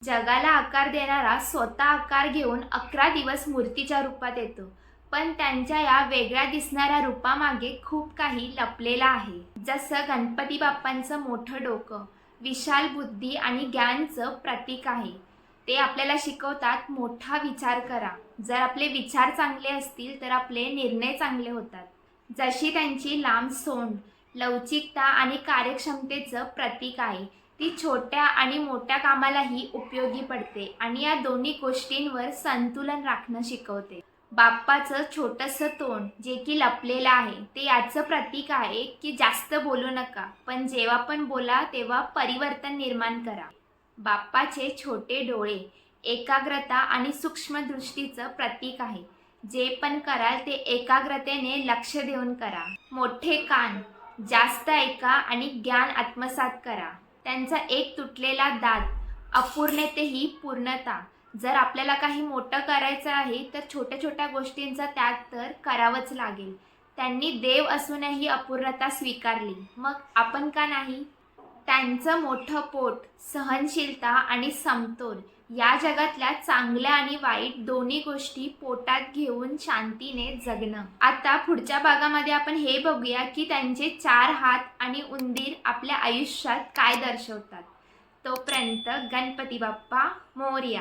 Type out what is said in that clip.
जगाला आकार देणारा स्वतः आकार घेऊन 11 दिवस मूर्तीच्या रूपात येतो. पण त्यांच्या या वेगळ्या दिसणाऱ्या रूपामागे खूप काही लपलेलं आहे. जसं गणपती बाप्पांचं मोठं डोकं विशाल बुद्धी आणि ज्ञानचं प्रतीक आहे. ते आपल्याला शिकवतात मोठा विचार करा. जर आपले विचार चांगले असतील तर आपले निर्णय चांगले होतात. जशी त्यांची लांब सोंड लवचिकता आणि कार्यक्षमतेचं प्रतीक आहे. ती छोट्या आणि मोठ्या कामालाही उपयोगी पडते आणि या दोन्ही गोष्टींवर संतुलन राखणं शिकवते. बाप्पाचं छोटंसं तोंड जे की लपलेलं आहे ते याचं प्रतीक आहे की जास्त बोलू नका, पण जेव्हा पण बोला तेव्हा परिवर्तन निर्माण करा. बाप्पाचे छोटे डोळे एकाग्रता आणि सूक्ष्मदृष्टीचं प्रतीक आहे. जे पण कराल ते एकाग्रतेने लक्ष देऊन करा. मोठे कान जास्त ऐका आणि ज्ञान आत्मसात करा. त्यांचा एक तुटलेला दात अपूर्णतेही पूर्णता. जर आपल्याला काही मोठं करायचं आहे तर छोट्या छोट्या गोष्टींचा त्याग तर करावंच लागेल. त्यांनी देव असूनही अपूर्णता स्वीकारली, मग आपण का नाही? त्यांचं मोठं पोट सहनशीलता आणि समतोल. या जगातल्या चांगल्या आणि वाईट दोन्ही गोष्टी पोटात घेऊन शांतीने जगणं. आता पुढच्या भागामध्ये आपण हे बघूया की त्यांचे 4 हात आणि उंदीर आपल्या आयुष्यात काय दर्शवतात. तोपर्यंत गणपती बाप्पा मोरया.